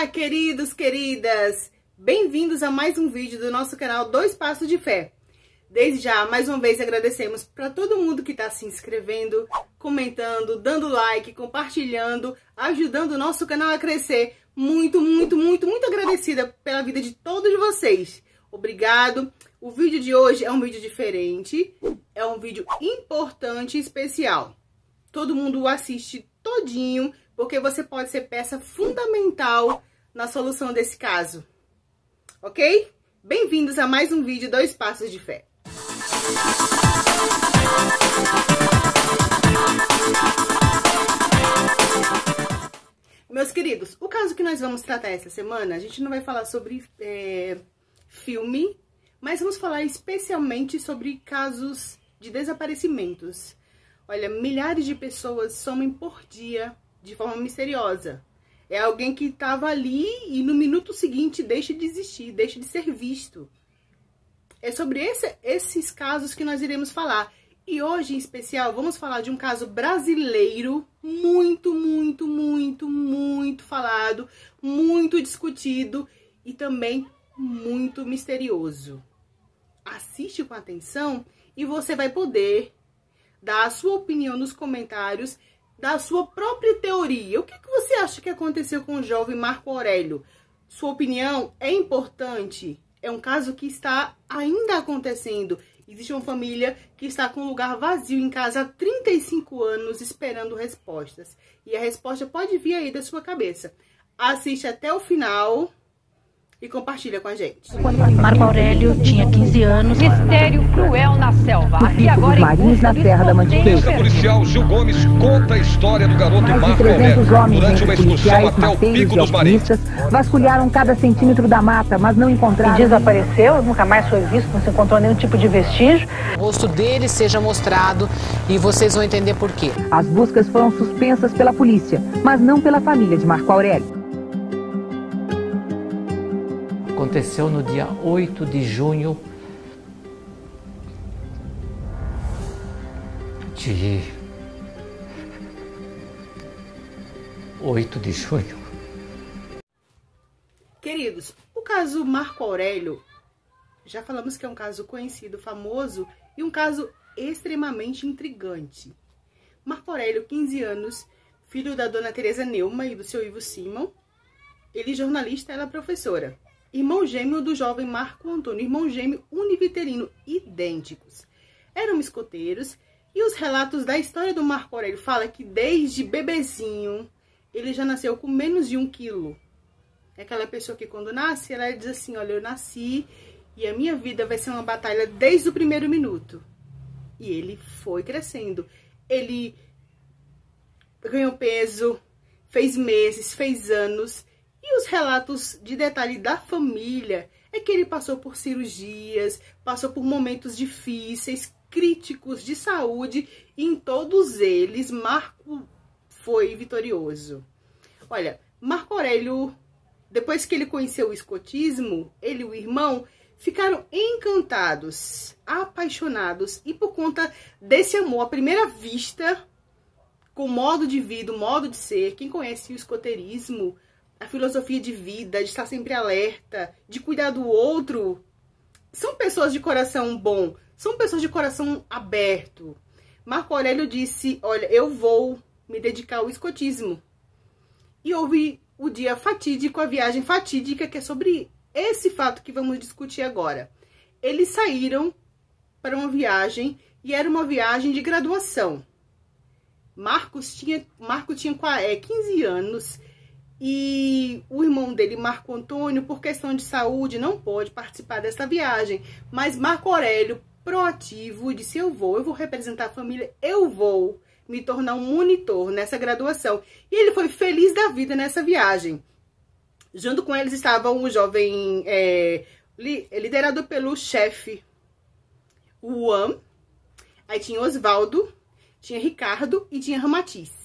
Olá, queridos, queridas! Bem-vindos a mais um vídeo do nosso canal Dois Passos de Fé. Desde já, mais uma vez, agradecemos para todo mundo que está se inscrevendo, comentando, dando like, compartilhando, ajudando o nosso canal a crescer. Muito agradecida pela vida de todos vocês. Obrigado! O vídeo de hoje é um vídeo diferente, é um vídeo importante e especial. Todo mundo o assiste todinho, porque você pode ser peça fundamental na solução desse caso. Ok? Bem-vindos a mais um vídeo Dois Passos de Fé. Meus queridos, o caso que nós vamos tratar essa semana, a gente não vai falar sobre filme, mas vamos falar especialmente sobre casos de desaparecimentos. Olha, milhares de pessoas somem por dia de forma misteriosa. É alguém que estava ali e no minuto seguinte deixa de existir, deixa de ser visto. É sobre esses casos que nós iremos falar. E hoje, em especial, vamos falar de um caso brasileiro muito falado, muito discutido e também muito misterioso. Assiste com atenção e você vai poder dar a sua opinião nos comentários, da sua própria teoria. O que você acha que aconteceu com o jovem Marco Aurélio? Sua opinião é importante? É um caso que está ainda acontecendo. Existe uma família que está com um lugar vazio em casa há 35 anos esperando respostas. E a resposta pode vir aí da sua cabeça. Assiste até o final e compartilha com a gente. Marco Aurélio tinha 15 anos. Mistério cruel na selva. E agora marinhos na Serra da Mantiqueira. O policial Gil Gomes conta a história do garoto Mais de Marco 300 Aurélio homens, durante uma entre excursão policiais, até o mateiros Pico e dos Marinhos. alpinistas, vasculharam cada centímetro da mata, mas não encontraram. E desapareceu, nunca mais foi visto, não se encontrou nenhum tipo de vestígio. O rosto dele seja mostrado e vocês vão entender por quê. As buscas foram suspensas pela polícia, mas não pela família de Marco Aurélio. Aconteceu no dia 8 de junho de 8 de junho. Queridos, o caso Marco Aurélio, já falamos que é um caso conhecido, famoso e um caso extremamente intrigante. Marco Aurélio, 15 anos, filho da dona Teresa Neuma e do seu Ivo Simon. Ele é jornalista, ela é professora. Irmão gêmeo do jovem Marco Antônio, irmão gêmeo univiterino, idênticos. Eram escoteiros e os relatos da história do Marco Aurélio falam que desde bebezinho ele já nasceu com menos de 1 quilo. É aquela pessoa que quando nasce, ela diz assim, olha, eu nasci e a minha vida vai ser uma batalha desde o primeiro minuto. E ele foi crescendo. Ele ganhou peso, fez meses, fez anos. E os relatos de detalhe da família é que ele passou por cirurgias, passou por momentos difíceis, críticos de saúde, e em todos eles Marco foi vitorioso. Olha, Marco Aurélio, depois que ele conheceu o escotismo, ele e o irmão ficaram encantados, apaixonados, e por conta desse amor à primeira vista, com o modo de vida, o modo de ser, quem conhece o escoteirismo, a filosofia de vida, de estar sempre alerta, de cuidar do outro, são pessoas de coração bom, são pessoas de coração aberto. Marco Aurélio disse, olha, eu vou me dedicar ao escotismo. E houve o dia fatídico, a viagem fatídica, que é sobre esse fato que vamos discutir agora. Eles saíram para uma viagem, e era uma viagem de graduação. Marco tinha 15 anos, e o irmão dele, Marco Antônio, por questão de saúde, não pôde participar dessa viagem. Mas Marco Aurélio, proativo, disse, eu vou representar a família, eu vou me tornar um monitor nessa graduação. E ele foi feliz da vida nessa viagem. Junto com eles estava um jovem liderado pelo chefe Juan, aí tinha Osvaldo, tinha Ricardo e tinha Ramatiz.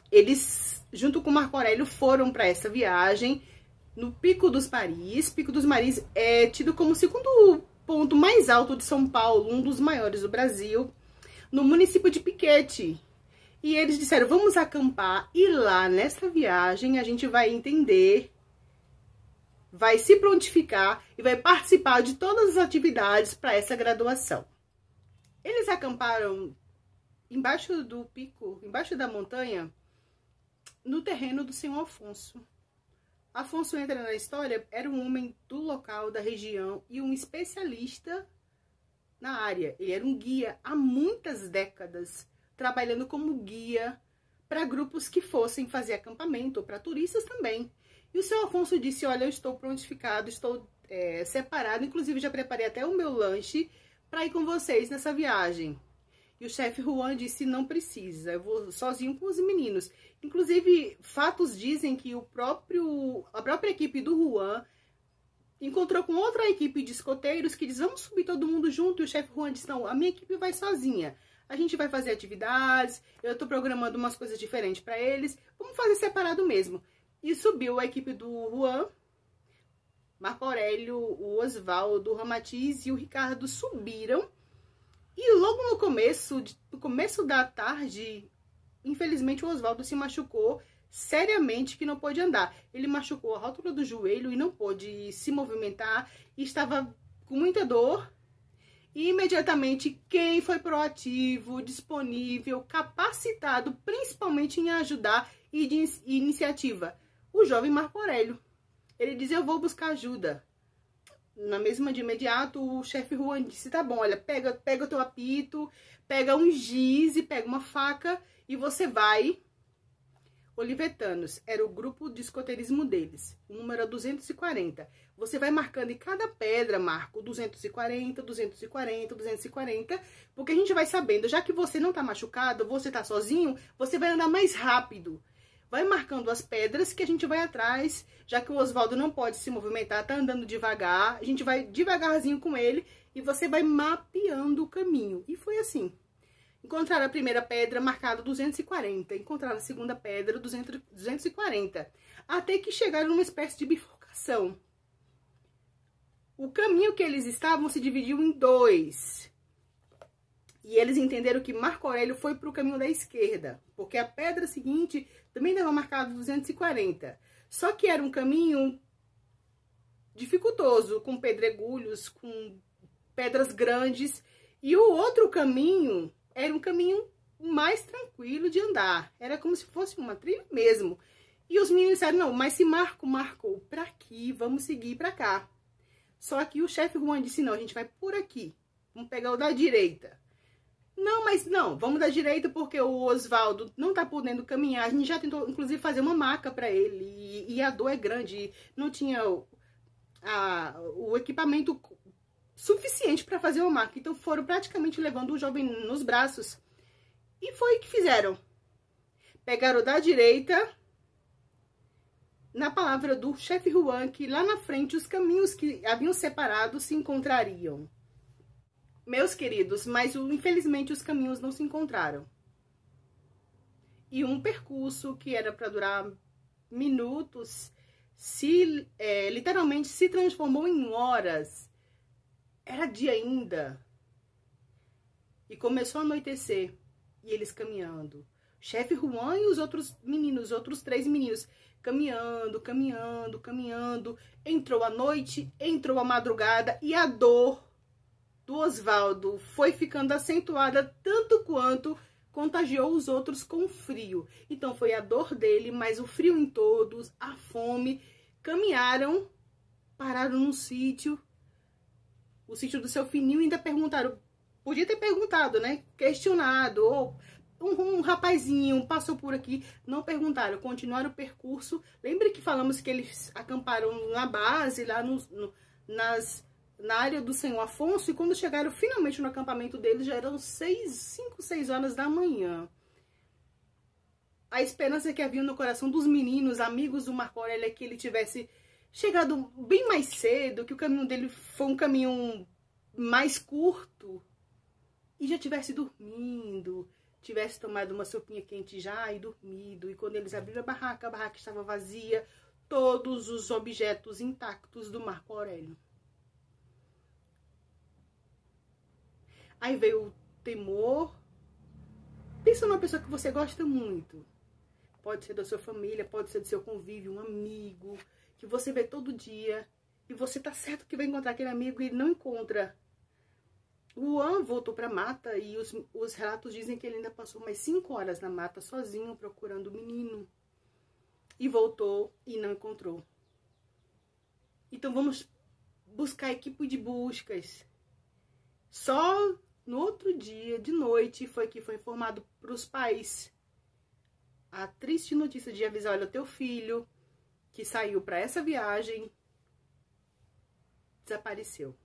Eles, junto com Marco Aurélio, foram para essa viagem no Pico dos Maris. Pico dos Maris é tido como o segundo ponto mais alto de São Paulo, um dos maiores do Brasil, no município de Piquete. E eles disseram, vamos acampar, e lá nessa viagem a gente vai entender, vai se prontificar e vai participar de todas as atividades para essa graduação. Eles acamparam embaixo do pico, embaixo da montanha, no terreno do senhor Afonso. Afonso entra na história, era um homem do local, da região, e um especialista na área. Ele era um guia há muitas décadas, trabalhando como guia para grupos que fossem fazer acampamento, ou para turistas também. E o seu Afonso disse, olha, eu estou prontificado, estou separado, inclusive já preparei até o meu lanche para ir com vocês nessa viagem. E o chefe Juan disse, não precisa, eu vou sozinho com os meninos. Inclusive, fatos dizem que a própria equipe do Juan encontrou com outra equipe de escoteiros que diz, vamos subir todo mundo junto. E o chefe Juan disse, não, a minha equipe vai sozinha. A gente vai fazer atividades, eu tô programando umas coisas diferentes para eles, vamos fazer separado mesmo. E subiu a equipe do Juan, Marco Aurélio, o Osvaldo, o Ramatiz e o Ricardo subiram. E logo no começo da tarde, infelizmente o Osvaldo se machucou seriamente, que não pôde andar. Ele machucou a rótula do joelho e não pôde se movimentar e estava com muita dor. E imediatamente quem foi proativo, disponível, capacitado, principalmente em ajudar e de iniciativa? O jovem Marco Aurélio. Ele diz, eu vou buscar ajuda. Na mesma de imediato, o chefe Juan disse, tá bom, olha, pega o teu apito, pega um giz e pega uma faca e você vai. Olivetanos, era o grupo de escoteirismo deles, o número era 240. Você vai marcando em cada pedra, Marco, 240, 240, 240, porque a gente vai sabendo, já que você não tá machucado, você tá sozinho, você vai andar mais rápido. Vai marcando as pedras que a gente vai atrás, já que o Osvaldo não pode se movimentar, tá andando devagar, a gente vai devagarzinho com ele e você vai mapeando o caminho. E foi assim. Encontraram a primeira pedra marcada 240, encontraram a segunda pedra 240, até que chegaram numa espécie de bifurcação. O caminho que eles estavam se dividiu em dois. E eles entenderam que Marco Aurélio foi para o caminho da esquerda, porque a pedra seguinte também estava marcada 240. Só que era um caminho dificultoso, com pedregulhos, com pedras grandes. E o outro caminho era um caminho mais tranquilo de andar. Era como se fosse uma trilha mesmo. E os meninos disseram, não, mas se Marco marcou para aqui, vamos seguir para cá. Só que o chefe Juan disse, não, a gente vai por aqui. Vamos pegar o da direita. Não, mas não, vamos da direita porque o Osvaldo não tá podendo caminhar. A gente já tentou, inclusive, fazer uma maca para ele. E a dor é grande. Não tinha o equipamento suficiente para fazer uma maca. Então foram praticamente levando o jovem nos braços. E foi o que fizeram. Pegaram da direita, na palavra do chefe Juan, que lá na frente os caminhos que haviam separado se encontrariam. Meus queridos, mas infelizmente os caminhos não se encontraram. E um percurso que era para durar minutos, literalmente se transformou em horas. Era dia ainda. E começou a anoitecer. E eles caminhando. Chefe Juan e os outros meninos, os outros 3 meninos, caminhando, caminhando, caminhando. Entrou a noite, entrou a madrugada e a dor do Osvaldo foi ficando acentuada tanto quanto contagiou os outros com frio. Então foi a dor dele, mas o frio em todos, a fome. Caminharam, pararam num sítio, o sítio do seu Fininho, e ainda perguntaram, podia ter perguntado, né? Questionado, ou um rapazinho passou por aqui. Não perguntaram, continuaram o percurso. Lembre que falamos que eles acamparam na base, lá na área do senhor Afonso, e quando chegaram finalmente no acampamento deles, já eram 5, 6 horas da manhã. A esperança que havia no coração dos meninos, amigos do Marco Aurélio, é que ele tivesse chegado bem mais cedo, que o caminho dele foi um caminho mais curto, e já tivesse dormindo, tivesse tomado uma sopinha quente já e dormido. E quando eles abriram a barraca estava vazia, todos os objetos intactos do Marco Aurélio. Aí veio o temor Pensa numa pessoa que você gosta muito. Pode ser da sua família, pode ser do seu convívio, um amigo, que você vê todo dia. E você tá certo que vai encontrar aquele amigo e não encontra. O Juan voltou pra mata e os relatos dizem que ele ainda passou mais 5 horas na mata sozinho procurando o menino. E voltou e não encontrou. Então vamos buscar a equipe de buscas. Só no outro dia, de noite, foi que foi informado para os pais a triste notícia de avisar: olha, o teu filho, que saiu para essa viagem, desapareceu.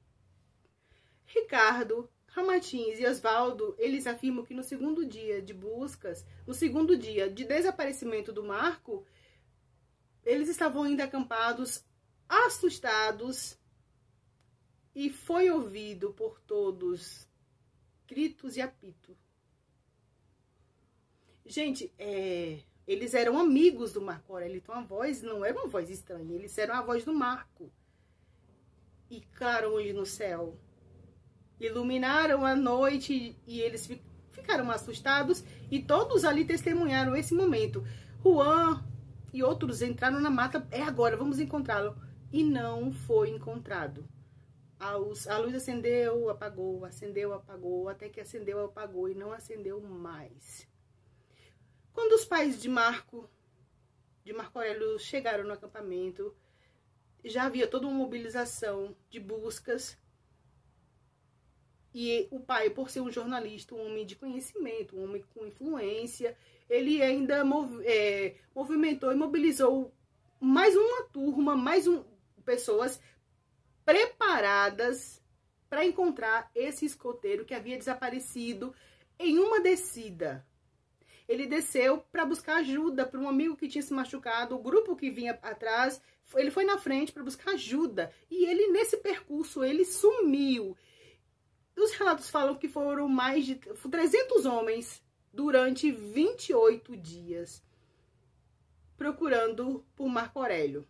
Ricardo, Ramatins e Osvaldo, eles afirmam que no segundo dia de buscas, no segundo dia de desaparecimento do Marco, eles estavam ainda acampados, assustados, e foi ouvido por todos gritos e apito. Gente, eles eram amigos do Marco Aurélio, então a voz não era uma voz estranha, eles eram a voz do Marco. E clarões no céu iluminaram a noite e eles ficaram assustados e todos ali testemunharam esse momento. Juan e outros entraram na mata, é agora, vamos encontrá-lo. E não foi encontrado. A luz acendeu, apagou, até que acendeu, apagou e não acendeu mais. Quando os pais de Marco Aurélio chegaram no acampamento, já havia toda uma mobilização de buscas. E o pai, por ser um jornalista, um homem de conhecimento, um homem com influência, ele ainda movimentou e mobilizou mais uma turma, pessoas preparadas para encontrar esse escoteiro que havia desaparecido em uma descida. Ele desceu para buscar ajuda para um amigo que tinha se machucado, o grupo que vinha atrás, ele foi na frente para buscar ajuda. E ele, nesse percurso, ele sumiu. Os relatos falam que foram mais de 300 homens durante 28 dias procurando por Marco Aurélio.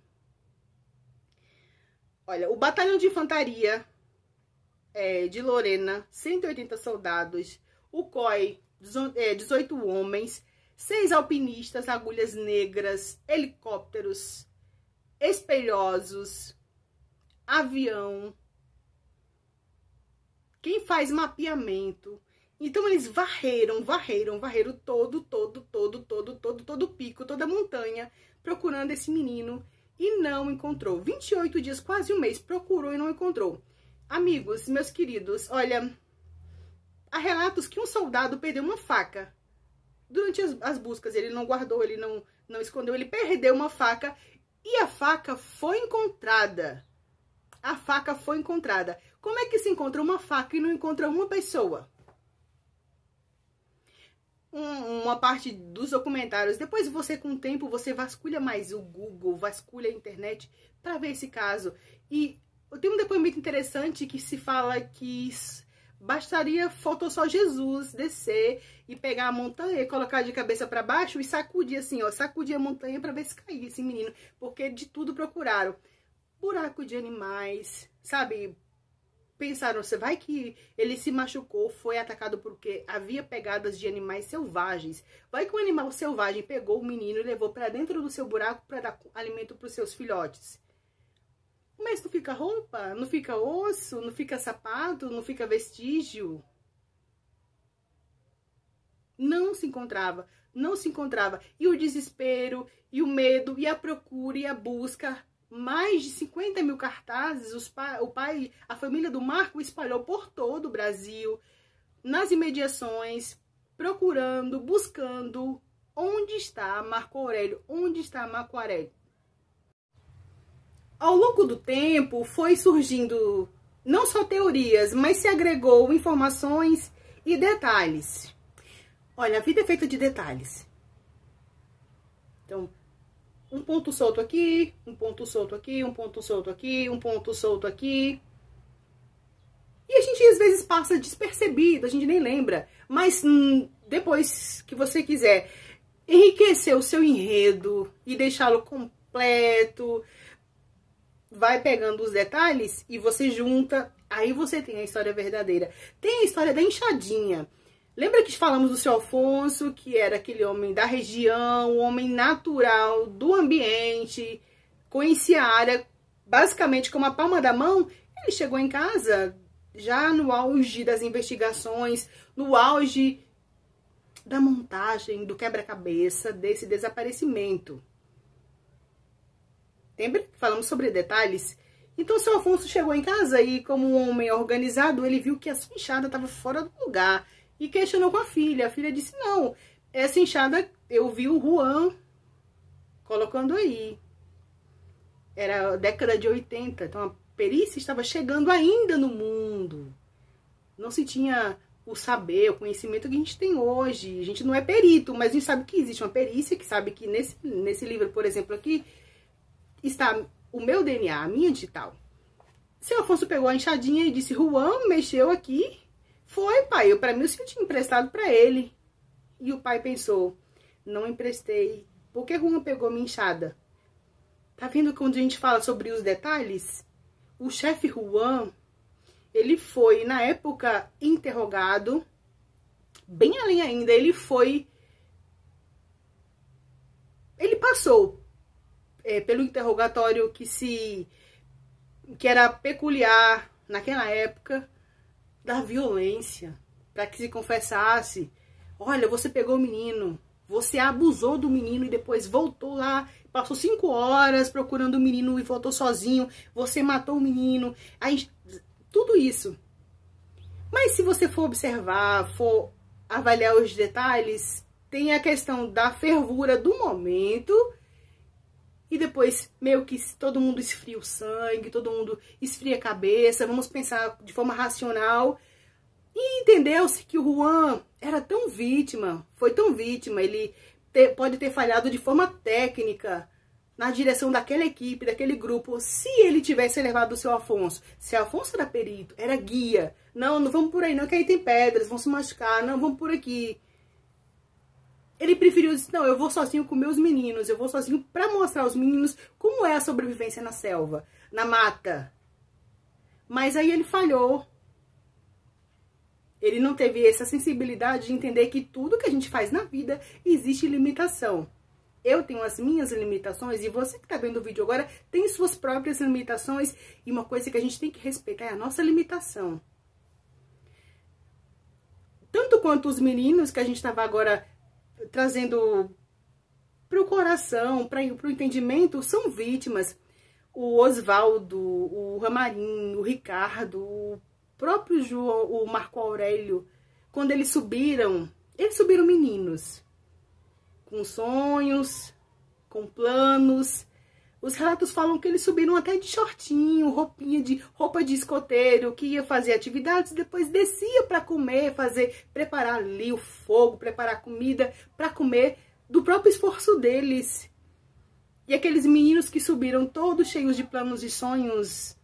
Olha, o batalhão de infantaria de Lorena, 180 soldados, o COI, 18 homens, 6 alpinistas, agulhas negras, helicópteros, espelhosos, avião, quem faz mapeamento. Então eles varreram todo o pico, toda a montanha, procurando esse menino e não encontrou. 28 dias, quase um mês, procurou e não encontrou. Amigos, meus queridos, olha, há relatos que um soldado perdeu uma faca. Durante as buscas, ele não guardou, ele não escondeu, ele perdeu uma faca e a faca foi encontrada. A faca foi encontrada. Como é que se encontra uma faca e não encontra uma pessoa? Uma parte dos documentários, depois você, com o tempo, você vasculha mais o Google, vasculha a internet para ver esse caso. E tem um depoimento interessante que se fala que bastaria, faltou só Jesus descer e pegar a montanha, colocar de cabeça para baixo e sacudir assim, ó, sacudir a montanha para ver se caía esse menino, porque de tudo procuraram. Buraco de animais, sabe? Pensaram, você vai que ele se machucou, foi atacado porque havia pegadas de animais selvagens. Vai que um animal selvagem pegou o menino e levou para dentro do seu buraco para dar alimento para os seus filhotes. Mas não fica roupa, não fica osso, não fica sapato, não fica vestígio. Não se encontrava, não se encontrava. E o desespero, e o medo, e a procura, e a busca. Mais de 50 mil cartazes, a família do Marco espalhou por todo o Brasil, nas imediações, procurando, buscando onde está Marco Aurélio, onde está Marco Aurélio. Ao longo do tempo, foi surgindo não só teorias, mas se agregou informações e detalhes. Olha, a vida é feita de detalhes. Então, um ponto solto aqui, um ponto solto aqui, um ponto solto aqui, um ponto solto aqui. E a gente às vezes passa despercebido, a gente nem lembra. Mas depois que você quiser enriquecer o seu enredo e deixá-lo completo, vai pegando os detalhes e você junta, aí você tem a história verdadeira. Tem a história da enxadinha. Lembra que falamos do seu Alfonso, que era aquele homem da região, um homem natural do ambiente, conhecia a área basicamente como a palma da mão? Ele chegou em casa já no auge das investigações, no auge da montagem, do quebra-cabeça, desse desaparecimento. Lembra? Falamos sobre detalhes. Então, seu Alfonso chegou em casa e, como um homem organizado, ele viu que a sua enxada estava fora do lugar e questionou com a filha. A filha disse, não, essa enxada eu vi o Juan colocando aí. Era a década de 80, então a perícia estava chegando ainda no mundo. Não se tinha o saber, o conhecimento que a gente tem hoje. A gente não é perito, mas a gente sabe que existe uma perícia, que sabe que nesse livro, por exemplo, aqui, está o meu DNA, a minha digital. Seu Afonso pegou a enxadinha e disse, Juan mexeu aqui. Foi, pai, pra mim o senhor tinha emprestado pra ele. E o pai pensou, não emprestei, porque Juan pegou minha enxada. Tá vendo quando a gente fala sobre os detalhes? O chefe Juan, ele foi, na época, interrogado, bem além ainda, ele passou pelo interrogatório que era peculiar naquela época, da violência, para que se confessasse, olha, você pegou o menino, você abusou do menino e depois voltou lá, passou 5 horas procurando o menino e voltou sozinho, você matou o menino, aí, tudo isso. Mas se você for observar, for avaliar os detalhes, tem a questão da fervura do momento e depois meio que todo mundo esfria o sangue, todo mundo esfria a cabeça, vamos pensar de forma racional. E entendeu-se que o Juan era tão vítima, foi tão vítima, ele pode ter falhado de forma técnica na direção daquela equipe, daquele grupo, se ele tivesse levado o seu Afonso. Se Afonso era perito, era guia. Não, não vamos por aí não, que aí tem pedras, vão se machucar, não, vamos por aqui. Ele preferiu dizer, não, eu vou sozinho com meus meninos, eu vou sozinho para mostrar aos meninos como é a sobrevivência na selva, na mata. Mas aí ele falhou. Ele não teve essa sensibilidade de entender que tudo que a gente faz na vida existe limitação. Eu tenho as minhas limitações e você que está vendo o vídeo agora tem suas próprias limitações. E uma coisa que a gente tem que respeitar é a nossa limitação. Tanto quanto os meninos que a gente estava agora trazendo para o coração, para o entendimento, são vítimas. O Osvaldo, o Ramarim, o Ricardo, o próprio João, o Marco Aurélio, quando eles subiram meninos, com sonhos, com planos. Os relatos falam que eles subiram até de shortinho, roupa de escoteiro, que ia fazer atividades, depois descia para comer, preparar ali o fogo, preparar comida para comer, do próprio esforço deles. E aqueles meninos que subiram todos cheios de planos e sonhos,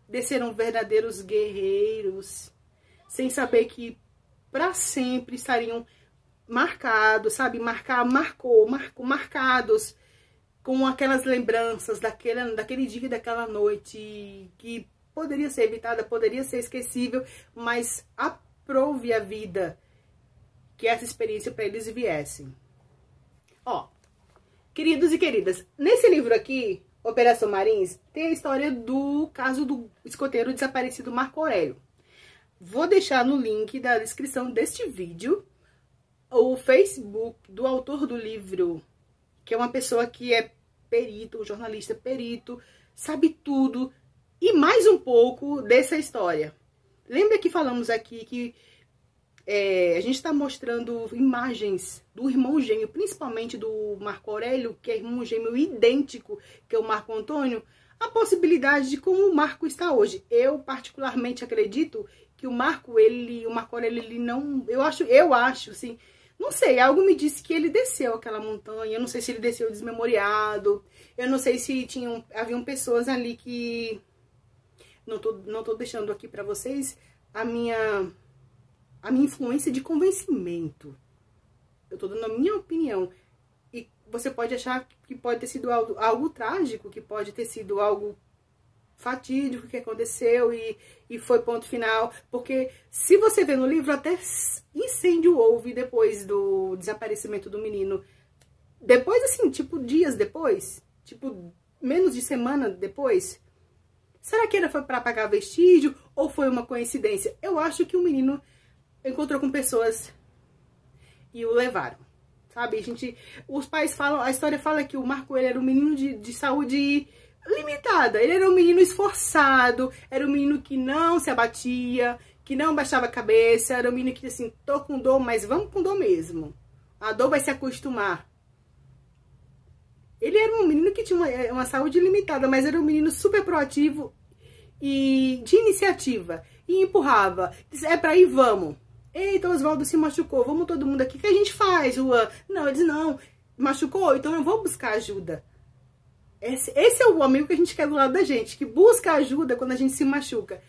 desceram verdadeiros guerreiros, sem saber que para sempre estariam marcados, sabe? Marcados com aquelas lembranças daquele dia e daquela noite, que poderia ser evitada, poderia ser esquecível, mas aprove a vida que essa experiência para eles viessem. Ó, queridos e queridas, nesse livro aqui, Operação Marins, tem a história do caso do escoteiro desaparecido Marco Aurélio. Vou deixar no link da descrição deste vídeo o Facebook do autor do livro, que é uma pessoa que é perito, um jornalista perito, sabe tudo e mais um pouco dessa história. Lembra que falamos aqui que a gente está mostrando imagens do irmão gêmeo, principalmente do Marco Aurélio, que é irmão gêmeo idêntico, que é o Marco Antônio, a possibilidade de como o Marco está hoje. Eu particularmente acredito que o Marco Aurélio, ele não, eu acho, assim, não sei, algo me disse que ele desceu aquela montanha, eu não sei se ele desceu desmemoriado, eu não sei se haviam pessoas ali que, não tô deixando aqui para vocês a minha influência de convencimento. Eu tô dando a minha opinião. E você pode achar que pode ter sido algo trágico, que pode ter sido algo fatídico que aconteceu e foi ponto final. Porque se você vê no livro, até incêndio houve depois do desaparecimento do menino. Depois, assim, tipo, dias depois, tipo, menos de semana depois. Será que foi para apagar vestígio ou foi uma coincidência? Eu acho que o menino encontrou com pessoas e o levaram, sabe? Os pais falam, a história fala que o Marco ele era um menino de saúde limitada. Ele era um menino esforçado, era um menino que não se abatia, que não baixava a cabeça, era um menino que assim, tô com dor, mas vamos com dor mesmo. A dor vai se acostumar. Ele era um menino que tinha uma saúde limitada, mas era um menino super proativo e de iniciativa. E empurrava. Disse, é pra ir, vamos. Eita, Oswaldo se machucou, vamos todo mundo aqui. O que a gente faz, Juan? Não, ele disse, não, machucou? Então eu vou buscar ajuda. Esse é o amigo que a gente quer do lado da gente, que busca ajuda quando a gente se machuca.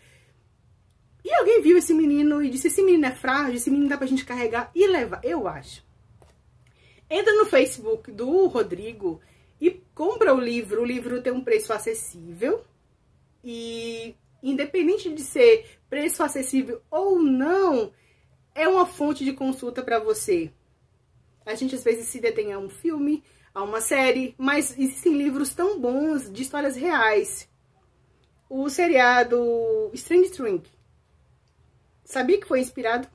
E alguém viu esse menino e disse, esse menino é frágil, esse menino dá pra gente carregar e levar. Eu acho. Entra no Facebook do Rodrigo e compra o livro. O livro tem um preço acessível. E independente de ser preço acessível ou não, é uma fonte de consulta para você. A gente às vezes se detém a um filme, a uma série, mas existem livros tão bons de histórias reais. O seriado Stranger Things, sabia que foi inspirado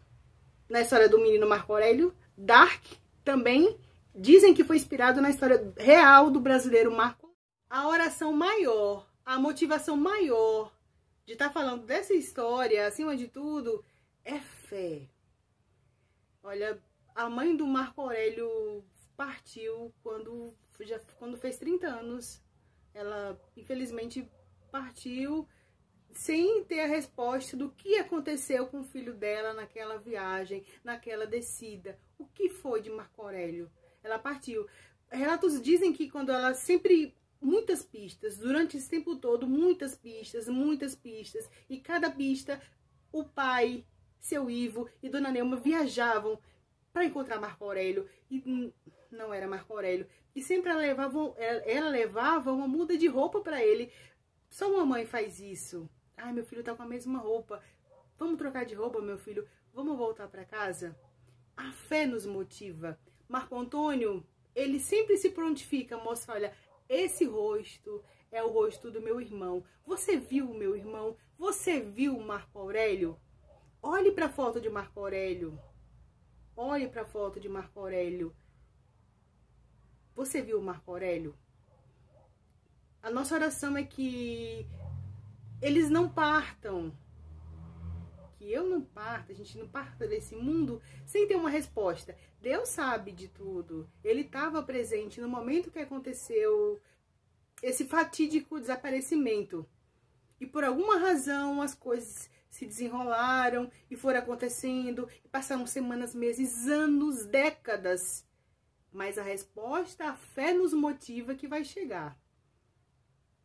na história do menino Marco Aurélio? Dark também dizem que foi inspirado na história real do brasileiro Marco. A oração maior, a motivação maior de estar falando dessa história, acima de tudo, é fé. Olha, a mãe do Marco Aurélio partiu quando fez 30 anos. Ela, infelizmente, partiu sem ter a resposta do que aconteceu com o filho dela naquela viagem, naquela descida. O que foi de Marco Aurélio? Ela partiu. Relatos dizem que quando ela sempre... muitas pistas, durante esse tempo todo, muitas pistas, e cada pista, o pai, seu Ivo e Dona Neuma viajavam para encontrar Marco Aurélio, e não era Marco Aurélio, e sempre ela levava uma muda de roupa para ele. Só uma mãe faz isso. Ai, meu filho tá com a mesma roupa, vamos trocar de roupa, meu filho, vamos voltar para casa? A fé nos motiva. Marco Antônio, ele sempre se prontifica, mostra, olha, esse rosto é o rosto do meu irmão. Você viu o meu irmão? Você viu o Marco Aurélio? Olhe para a foto de Marco Aurélio. Olhe para a foto de Marco Aurélio. Você viu o Marco Aurélio? A nossa oração é que eles não partam. Que eu não parta, a gente não parta desse mundo sem ter uma resposta. Deus sabe de tudo. Ele estava presente no momento que aconteceu esse fatídico desaparecimento. E por alguma razão as coisas se desenrolaram e foram acontecendo. E passaram semanas, meses, anos, décadas. Mas a resposta, a fé nos motiva que vai chegar.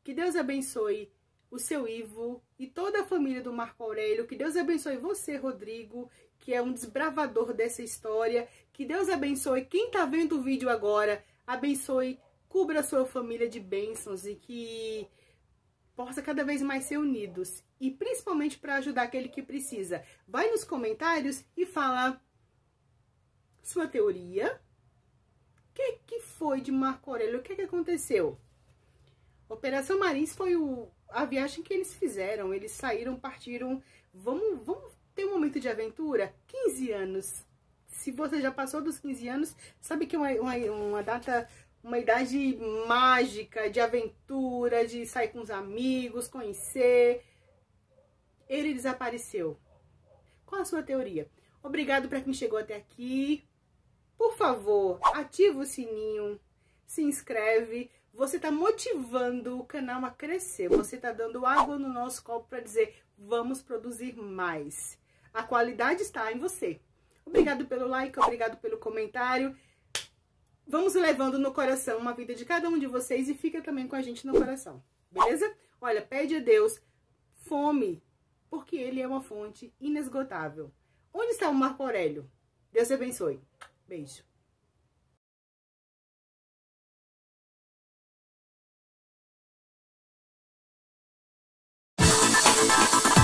Que Deus abençoe o seu Ivo e toda a família do Marco Aurélio. Que Deus abençoe você, Rodrigo, que é um desbravador dessa história. Que Deus abençoe quem tá vendo o vídeo agora. Abençoe, cubra a sua família de bênçãos e que possa cada vez mais ser unidos. E principalmente para ajudar aquele que precisa. Vai nos comentários e fala sua teoria. O que foi de Marco Aurélio? O que aconteceu? Operação Marins foi a viagem que eles fizeram. Eles saíram, partiram. Vamos ter um momento de aventura? 15 anos. Se você já passou dos 15 anos, sabe que é uma data, uma idade mágica de aventura, de sair com os amigos, conhecer. Ele desapareceu. Qual a sua teoria? Obrigado para quem chegou até aqui. Por favor, ativa o sininho, se inscreve. Você está motivando o canal a crescer. Você está dando água no nosso copo para dizer, vamos produzir mais. A qualidade está em você. Obrigado pelo like, obrigado pelo comentário. Vamos levando no coração uma vida de cada um de vocês e fica também com a gente no coração, beleza? Olha, pede a Deus fome, porque Ele é uma fonte inesgotável. Onde está o Marco Aurélio? Deus te abençoe. Beijo. Tchau.